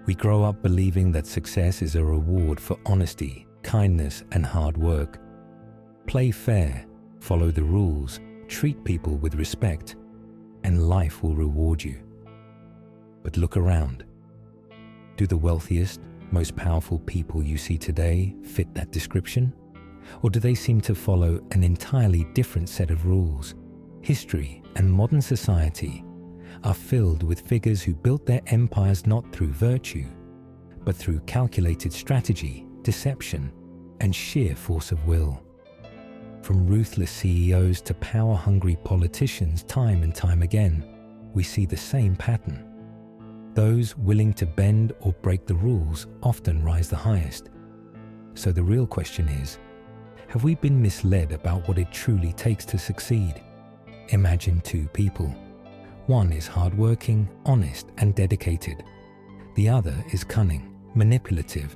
We grow up believing that success is a reward for honesty, kindness, and hard work. Play fair, follow the rules, treat people with respect, and life will reward you. But look around. Do the wealthiest, most powerful people you see today fit that description? Or do they seem to follow an entirely different set of rules? History and modern society are filled with figures who built their empires not through virtue, but through calculated strategy, deception, and sheer force of will. From ruthless CEOs to power-hungry politicians, time and time again, we see the same pattern. Those willing to bend or break the rules often rise the highest. So the real question is, have we been misled about what it truly takes to succeed? Imagine two people. One is hardworking, honest, and dedicated. The other is cunning, manipulative,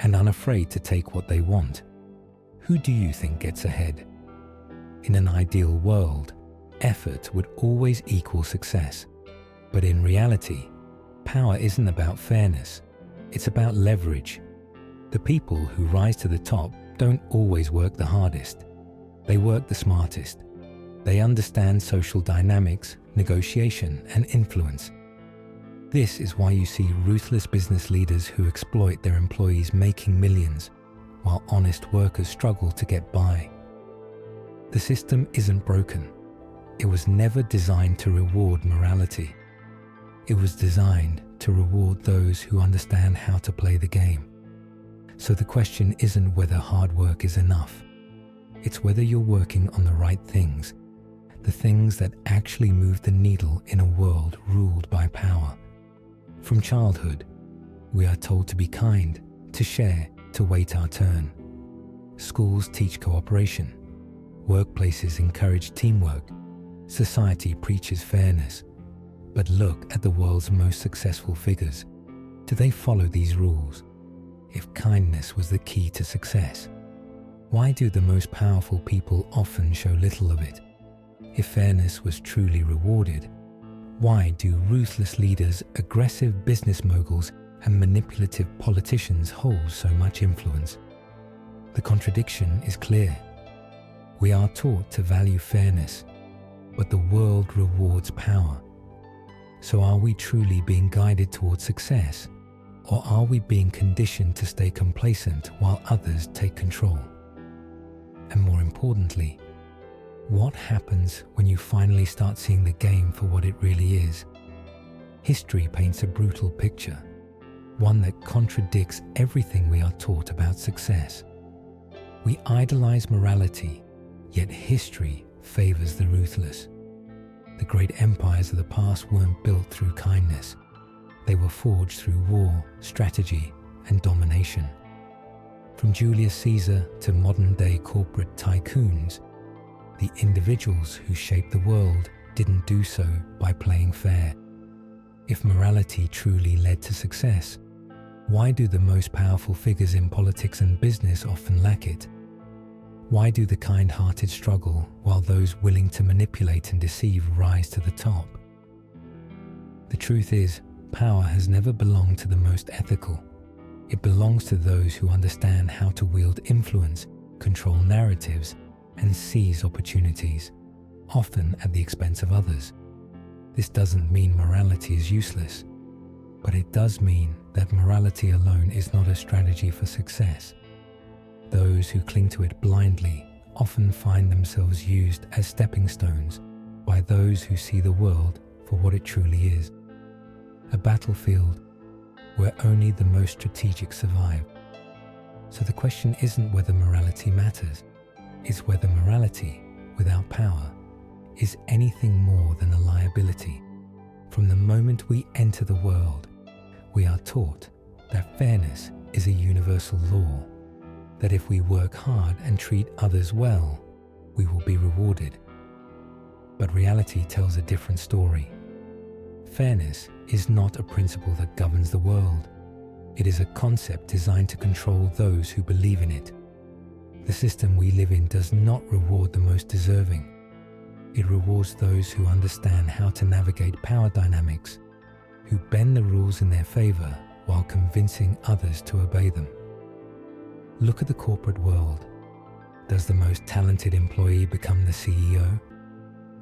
and unafraid to take what they want. Who do you think gets ahead? In an ideal world, effort would always equal success. But in reality, power isn't about fairness. It's about leverage. The people who rise to the top don't always work the hardest. They work the smartest. They understand social dynamics, negotiation, and influence. This is why you see ruthless business leaders who exploit their employees making millions, while honest workers struggle to get by. The system isn't broken. It was never designed to reward morality. It was designed to reward those who understand how to play the game. So the question isn't whether hard work is enough. It's whether you're working on the right things, the things that actually move the needle in a world ruled by power. From childhood, we are told to be kind, to share, to wait our turn. Schools teach cooperation. Workplaces encourage teamwork. Society preaches fairness. But look at the world's most successful figures. Do they follow these rules? If kindness was the key to success, why do the most powerful people often show little of it? If fairness was truly rewarded, why do ruthless leaders, aggressive business moguls, and manipulative politicians hold so much influence? The contradiction is clear. We are taught to value fairness, but the world rewards power. So are we truly being guided towards success, or are we being conditioned to stay complacent while others take control? And more importantly, what happens when you finally start seeing the game for what it really is? History paints a brutal picture, one that contradicts everything we are taught about success. We idolize morality, yet history favors the ruthless. The great empires of the past weren't built through kindness. They were forged through war, strategy, and domination. From Julius Caesar to modern-day corporate tycoons, the individuals who shaped the world didn't do so by playing fair. If morality truly led to success, why do the most powerful figures in politics and business often lack it? Why do the kind-hearted struggle while those willing to manipulate and deceive rise to the top? The truth is, power has never belonged to the most ethical. It belongs to those who understand how to wield influence, control narratives, and seize opportunities, often at the expense of others. This doesn't mean morality is useless, but it does mean that morality alone is not a strategy for success. Those who cling to it blindly often find themselves used as stepping stones by those who see the world for what it truly is. A battlefield where only the most strategic survive. So the question isn't whether morality matters, it's whether morality without power is anything more than a liability. From the moment we enter the world, we are taught that fairness is a universal law, that if we work hard and treat others well, we will be rewarded. But reality tells a different story. Fairness is not a principle that governs the world. It is a concept designed to control those who believe in it. The system we live in does not reward the most deserving. It rewards those who understand how to navigate power dynamics, who bend the rules in their favor while convincing others to obey them. Look at the corporate world. Does the most talented employee become the CEO?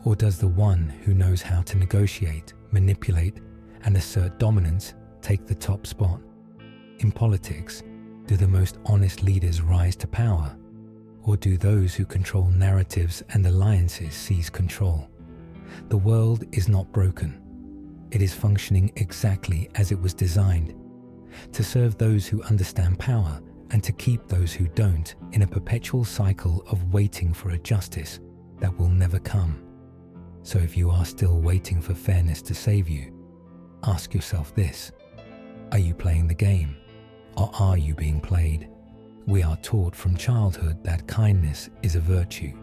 Or does the one who knows how to negotiate, manipulate, and assert dominance take the top spot? In politics, do the most honest leaders rise to power? Or do those who control narratives and alliances seize control? The world is not broken. It is functioning exactly as it was designed, to serve those who understand power and to keep those who don't in a perpetual cycle of waiting for a justice that will never come. So if you are still waiting for fairness to save you, ask yourself this: are you playing the game, or are you being played? We are taught from childhood that kindness is a virtue,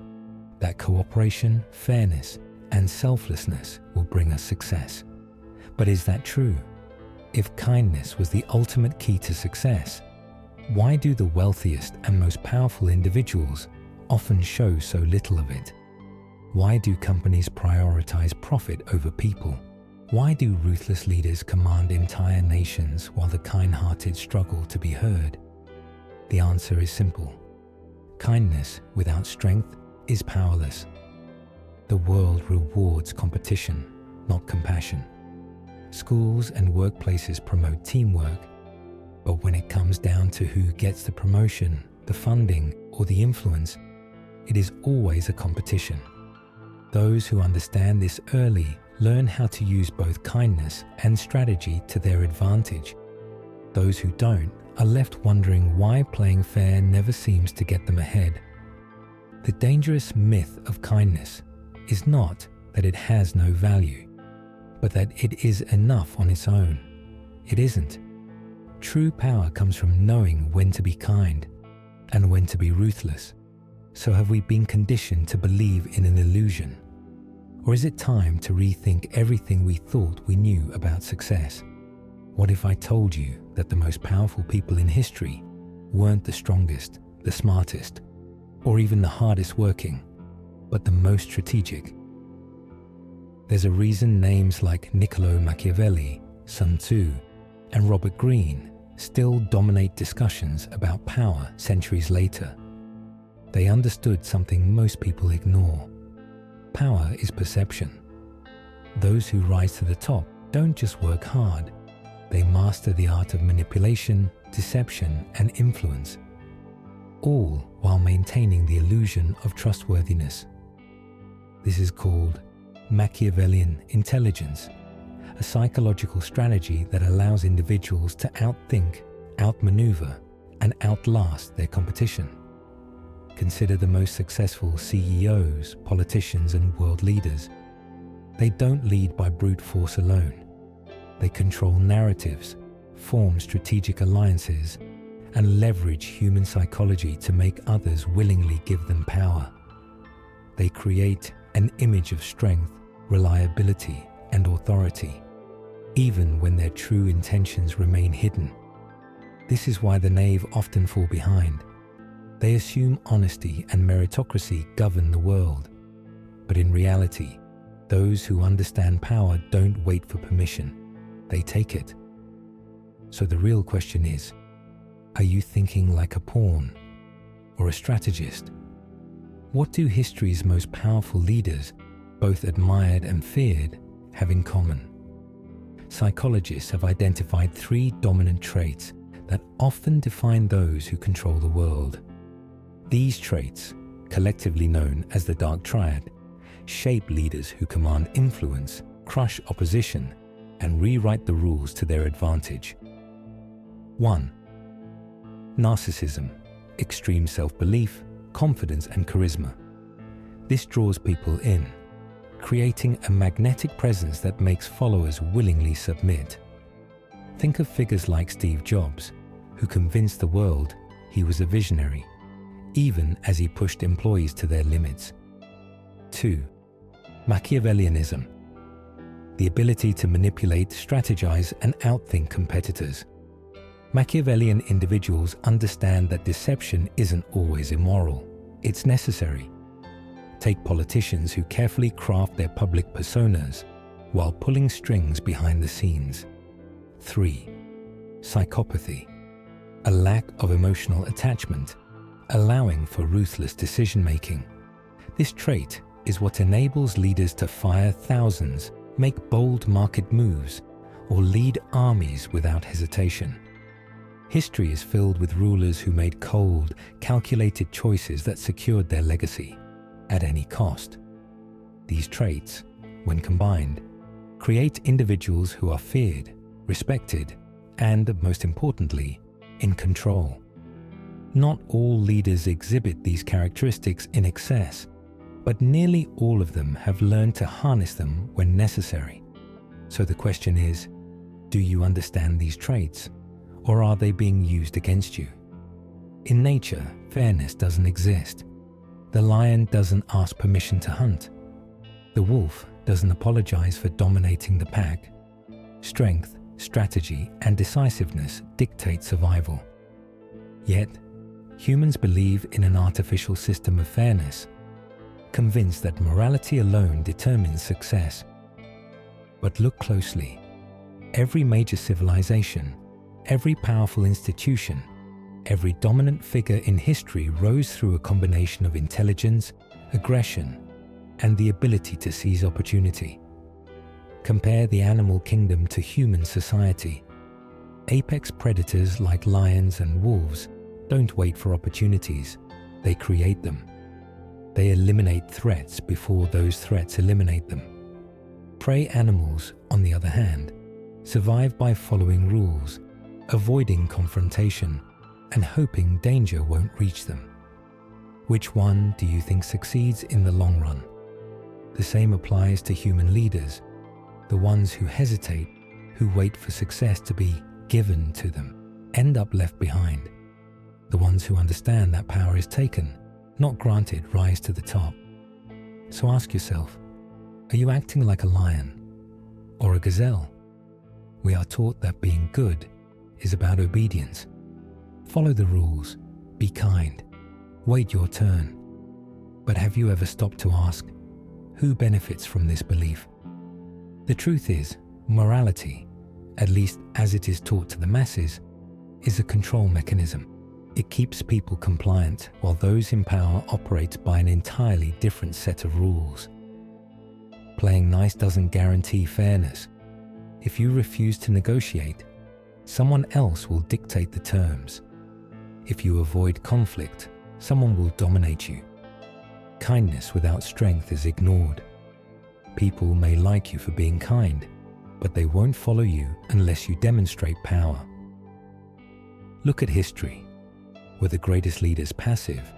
that cooperation, fairness, and selflessness will bring us success. But is that true? If kindness was the ultimate key to success, why do the wealthiest and most powerful individuals often show so little of it? Why do companies prioritize profit over people? Why do ruthless leaders command entire nations while the kind-hearted struggle to be heard? The answer is simple. Kindness without strength is powerless. The world rewards competition, not compassion. Schools and workplaces promote teamwork, but when it comes down to who gets the promotion, the funding, or the influence, it is always a competition. Those who understand this early learn how to use both kindness and strategy to their advantage. Those who don't are left wondering why playing fair never seems to get them ahead. The dangerous myth of kindness is not that it has no value, but that it is enough on its own. It isn't. True power comes from knowing when to be kind and when to be ruthless. So have we been conditioned to believe in an illusion? Or is it time to rethink everything we thought we knew about success? What if I told you that the most powerful people in history weren't the strongest, the smartest, or even the hardest working, but the most strategic? There's a reason names like Niccolo Machiavelli, Sun Tzu, and Robert Greene still dominate discussions about power centuries later. They understood something most people ignore. Power is perception. Those who rise to the top don't just work hard. They master the art of manipulation, deception, and influence, all while maintaining the illusion of trustworthiness. This is called Machiavellian intelligence, a psychological strategy that allows individuals to outthink, outmaneuver, and outlast their competition. Consider the most successful CEOs, politicians, and world leaders. They don't lead by brute force alone. They control narratives, form strategic alliances, and leverage human psychology to make others willingly give them power. They create an image of strength, reliability, and authority, even when their true intentions remain hidden. This is why the knave often fall behind. They assume honesty and meritocracy govern the world. But in reality, those who understand power don't wait for permission. They take it. So the real question is, are you thinking like a pawn or a strategist? What do history's most powerful leaders, both admired and feared, have in common? Psychologists have identified 3 dominant traits that often define those who control the world. These traits, collectively known as the Dark Triad, shape leaders who command influence, crush opposition, and rewrite the rules to their advantage. 1. Narcissism, extreme self-belief, confidence, and charisma. This draws people in, creating a magnetic presence that makes followers willingly submit. Think of figures like Steve Jobs, who convinced the world he was a visionary, even as he pushed employees to their limits. 2. Machiavellianism, the ability to manipulate, strategize, and outthink competitors. Machiavellian individuals understand that deception isn't always immoral, it's necessary. Take politicians who carefully craft their public personas while pulling strings behind the scenes. 3. psychopathy, a lack of emotional attachment, allowing for ruthless decision-making. This trait is what enables leaders to fire thousands, make bold market moves, or lead armies without hesitation. History is filled with rulers who made cold, calculated choices that secured their legacy at any cost. These traits, when combined, create individuals who are feared, respected, and, most importantly, in control. Not all leaders exhibit these characteristics in excess, but nearly all of them have learned to harness them when necessary. So the question is, do you understand these traits, or are they being used against you? In nature, fairness doesn't exist. The lion doesn't ask permission to hunt. The wolf doesn't apologize for dominating the pack. Strength, strategy, and decisiveness dictate survival. Yet, humans believe in an artificial system of fairness, convinced that morality alone determines success. But look closely. Every major civilization, every powerful institution, every dominant figure in history rose through a combination of intelligence, aggression, and the ability to seize opportunity. Compare the animal kingdom to human society. Apex predators like lions and wolves don't wait for opportunities, they create them. They eliminate threats before those threats eliminate them. Prey animals, on the other hand, survive by following rules, avoiding confrontation, and hoping danger won't reach them. Which one do you think succeeds in the long run? The same applies to human leaders. The ones who hesitate, who wait for success to be given to them, end up left behind. The ones who understand that power is taken, not granted, rise to the top. So ask yourself, are you acting like a lion or a gazelle? We are taught that being good is about obedience. Follow the rules, be kind, wait your turn. But have you ever stopped to ask, who benefits from this belief? The truth is, morality, at least as it is taught to the masses, is a control mechanism. It keeps people compliant while those in power operate by an entirely different set of rules. Playing nice doesn't guarantee fairness. If you refuse to negotiate, someone else will dictate the terms. If you avoid conflict, someone will dominate you. Kindness without strength is ignored. People may like you for being kind, but they won't follow you unless you demonstrate power. Look at history. Were the greatest leaders passive,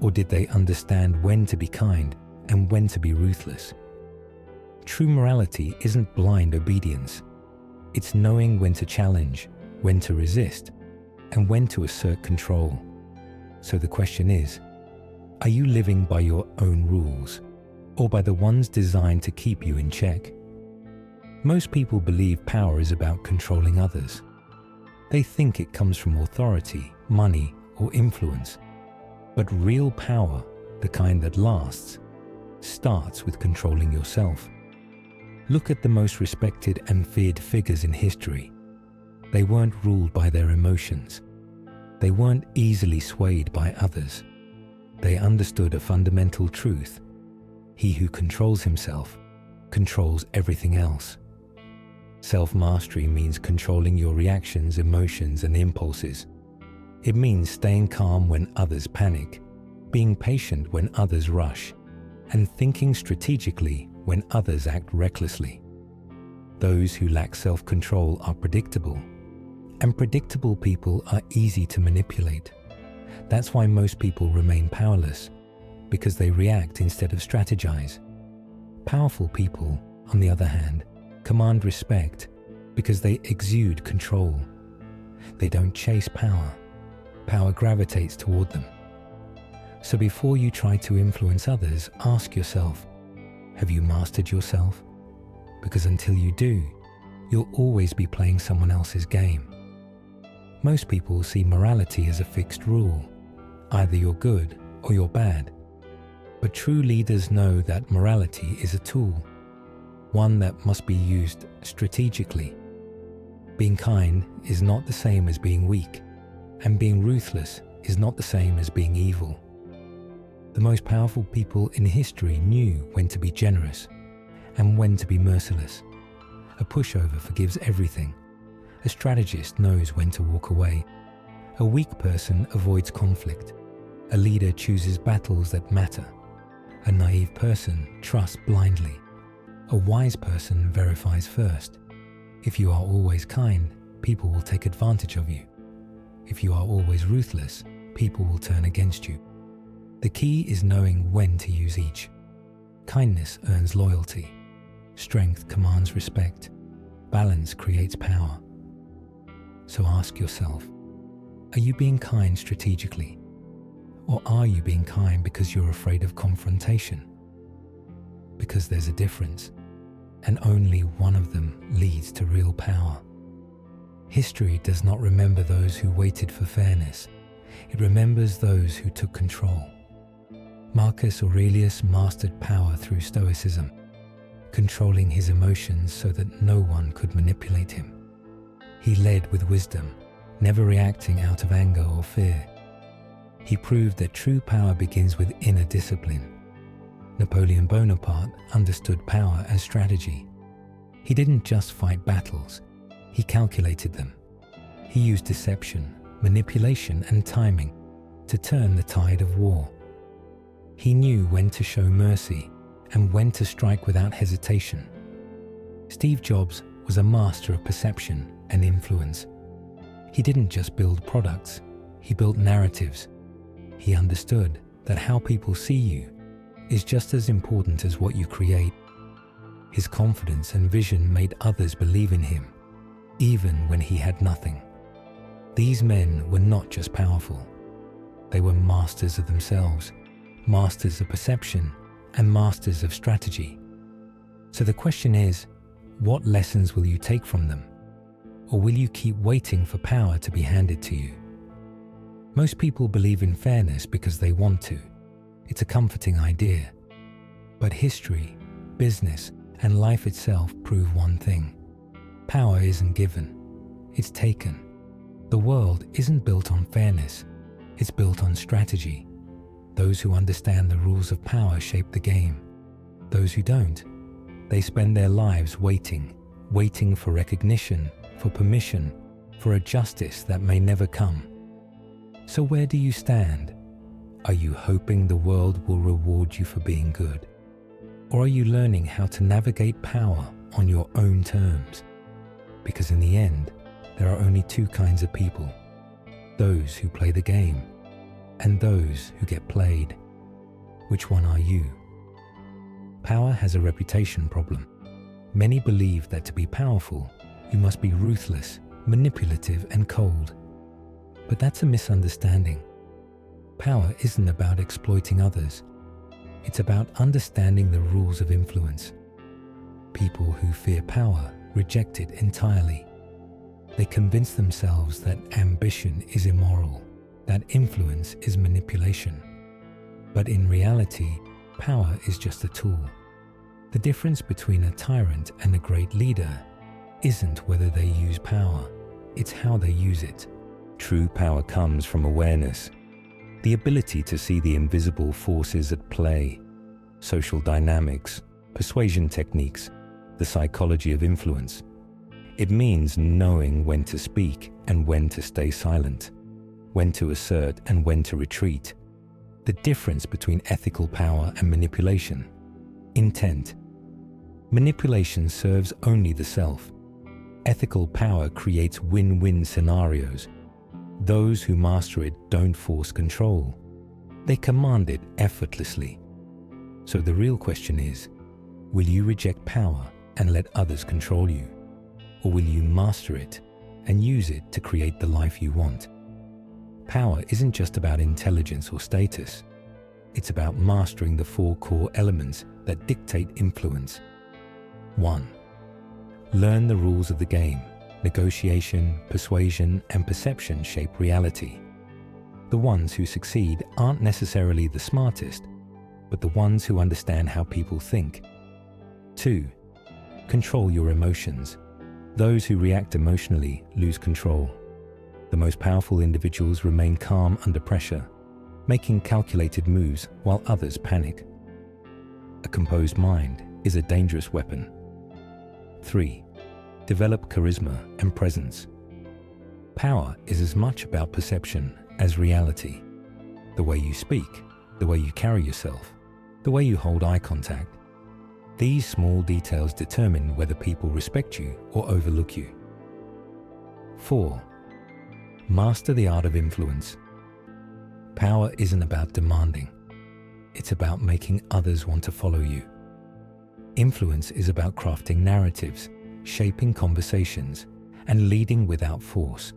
or did they understand when to be kind and when to be ruthless? True morality isn't blind obedience. It's knowing when to challenge, when to resist, and when to assert control. So the question is, are you living by your own rules, or by the ones designed to keep you in check? Most people believe power is about controlling others. They think it comes from authority, money, or influence. But real power, the kind that lasts, starts with controlling yourself. Look at the most respected and feared figures in history. They weren't ruled by their emotions. They weren't easily swayed by others. They understood a fundamental truth. He who controls himself controls everything else. Self-mastery means controlling your reactions, emotions, and impulses. It means staying calm when others panic, being patient when others rush, and thinking strategically when others act recklessly. Those who lack self-control are predictable, and predictable people are easy to manipulate. That's why most people remain powerless, because they react instead of strategize. Powerful people, on the other hand, command respect because they exude control. They don't chase power. Power gravitates toward them. So before you try to influence others, ask yourself, have you mastered yourself? Because until you do, you'll always be playing someone else's game. Most people see morality as a fixed rule. Either you're good or you're bad. But true leaders know that morality is a tool, one that must be used strategically. Being kind is not the same as being weak, and being ruthless is not the same as being evil. The most powerful people in history knew when to be generous and when to be merciless. A pushover forgives everything. A strategist knows when to walk away. A weak person avoids conflict. A leader chooses battles that matter. A naive person trusts blindly. A wise person verifies first. If you are always kind, people will take advantage of you. If you are always ruthless, people will turn against you. The key is knowing when to use each. Kindness earns loyalty. Strength commands respect. Balance creates power. So ask yourself, are you being kind strategically? Or are you being kind because you're afraid of confrontation? Because there's a difference, and only one of them leads to real power. History does not remember those who waited for fairness. It remembers those who took control. Marcus Aurelius mastered power through stoicism, controlling his emotions so that no one could manipulate him. He led with wisdom, never reacting out of anger or fear. He proved that true power begins with inner discipline. Napoleon Bonaparte understood power as strategy. He didn't just fight battles, he calculated them. He used deception, manipulation, and timing to turn the tide of war. He knew when to show mercy and when to strike without hesitation. Steve Jobs was a master of perception and influence. He didn't just build products, he built narratives. He understood that how people see you is just as important as what you create. His confidence and vision made others believe in him, even when he had nothing. These men were not just powerful. They were masters of themselves, masters of perception, and masters of strategy. So the question is, what lessons will you take from them? Or will you keep waiting for power to be handed to you? Most people believe in fairness because they want to. It's a comforting idea. But history, business, and life itself prove one thing. Power isn't given, it's taken. The world isn't built on fairness, it's built on strategy. Those who understand the rules of power shape the game. Those who don't, they spend their lives waiting for recognition, for permission, for a justice that may never come. So where do you stand? Are you hoping the world will reward you for being good? Or are you learning how to navigate power on your own terms? Because in the end, there are only two kinds of people: those who play the game and those who get played. Which one are you? Power has a reputation problem. Many believe that to be powerful, you must be ruthless, manipulative, and cold. But that's a misunderstanding. Power isn't about exploiting others. It's about understanding the rules of influence. People who fear power reject it entirely. They convince themselves that ambition is immoral, that influence is manipulation. But in reality, power is just a tool. The difference between a tyrant and a great leader isn't whether they use power, it's how they use it. True power comes from awareness, the ability to see the invisible forces at play, social dynamics, persuasion techniques, the psychology of influence. It means knowing when to speak and when to stay silent, when to assert and when to retreat. The difference between ethical power and manipulation. Intent. Manipulation serves only the self. Ethical power creates win-win scenarios. Those who master it don't force control. They command it effortlessly. So the real question is, will you reject power and let others control you? Or will you master it and use it to create the life you want? Power isn't just about intelligence or status. It's about mastering the four core elements that dictate influence. 1. Learn the rules of the game. Negotiation, persuasion, and perception shape reality. The ones who succeed aren't necessarily the smartest, but the ones who understand how people think. 2. Control your emotions. Those who react emotionally lose control. The most powerful individuals remain calm under pressure, making calculated moves while others panic. A composed mind is a dangerous weapon. 3. Develop charisma and presence. Power is as much about perception as reality. The way you speak, the way you carry yourself, the way you hold eye contact. These small details determine whether people respect you or overlook you. 4. Master the art of influence. Power isn't about demanding. It's about making others want to follow you. Influence is about crafting narratives, shaping conversations, and leading without force.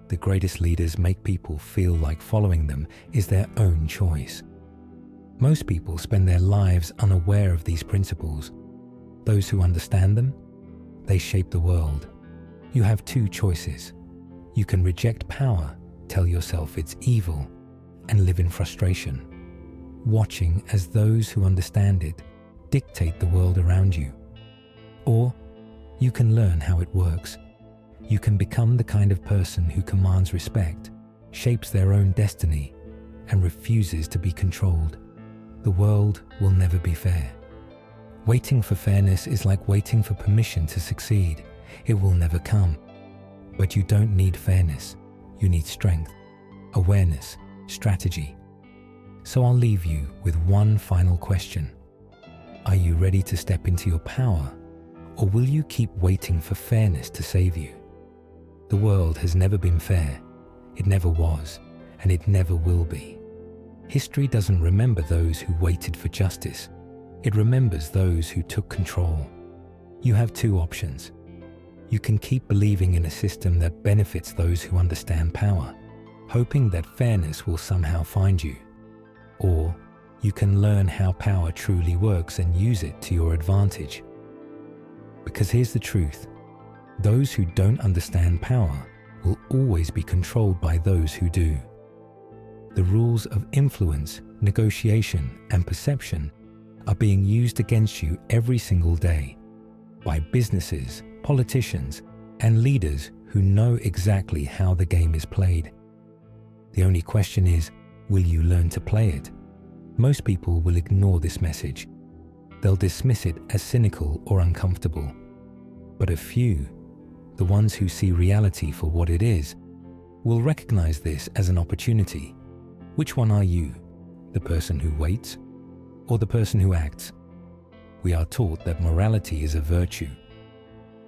The greatest leaders make people feel like following them is their own choice. Most people spend their lives unaware of these principles. Those who understand them, they shape the world. You have two choices. You can reject power, tell yourself it's evil, and live in frustration, watching as those who understand it dictate the world around you. Or you can learn how it works. You can become the kind of person who commands respect, shapes their own destiny, and refuses to be controlled. The world will never be fair. Waiting for fairness is like waiting for permission to succeed. It will never come. But you don't need fairness. You need strength, awareness, strategy. So I'll leave you with one final question. Are you ready to step into your power, or will you keep waiting for fairness to save you? The world has never been fair. It never was, and it never will be. History doesn't remember those who waited for justice. It remembers those who took control. You have two options. You can keep believing in a system that benefits those who understand power, hoping that fairness will somehow find you. Or you can learn how power truly works and use it to your advantage. Because here's the truth. Those who don't understand power will always be controlled by those who do. The rules of influence, negotiation, and perception are being used against you every single day by businesses, politicians, and leaders who know exactly how the game is played. The only question is, will you learn to play it? Most people will ignore this message. They'll dismiss it as cynical or uncomfortable. But a few, the ones who see reality for what it is, will recognize this as an opportunity. Which one are you? The person who waits or the person who acts? We are taught that morality is a virtue,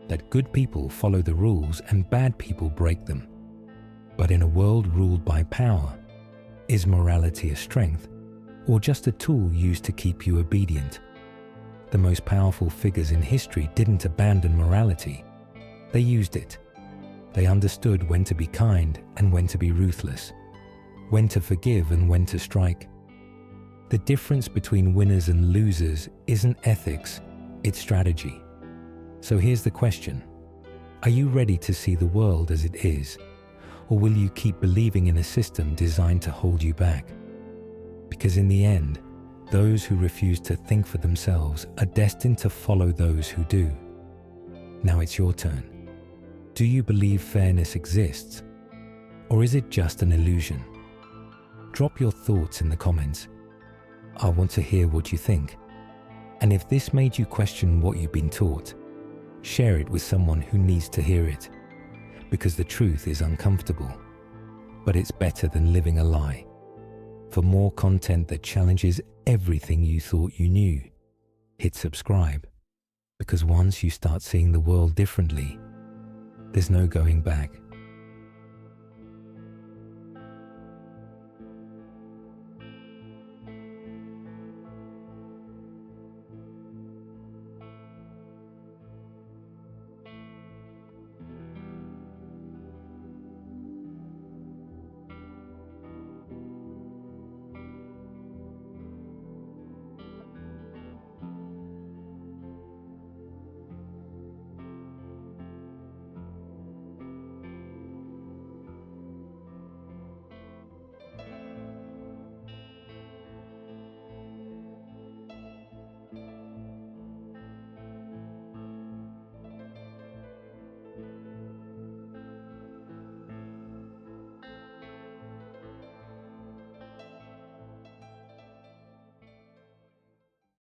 that good people follow the rules and bad people break them. But in a world ruled by power, is morality a strength or just a tool used to keep you obedient? The most powerful figures in history didn't abandon morality. They used it. They understood when to be kind and when to be ruthless, when to forgive and when to strike. The difference between winners and losers isn't ethics, it's strategy. So here's the question. Are you ready to see the world as it is? Or will you keep believing in a system designed to hold you back? Because in the end, those who refuse to think for themselves are destined to follow those who do. Now it's your turn. Do you believe fairness exists? Or is it just an illusion? Drop your thoughts in the comments. I want to hear what you think. And if this made you question what you've been taught, share it with someone who needs to hear it. Because the truth is uncomfortable, but it's better than living a lie. For more content that challenges everything you thought you knew, hit subscribe. Because once you start seeing the world differently, there's no going back.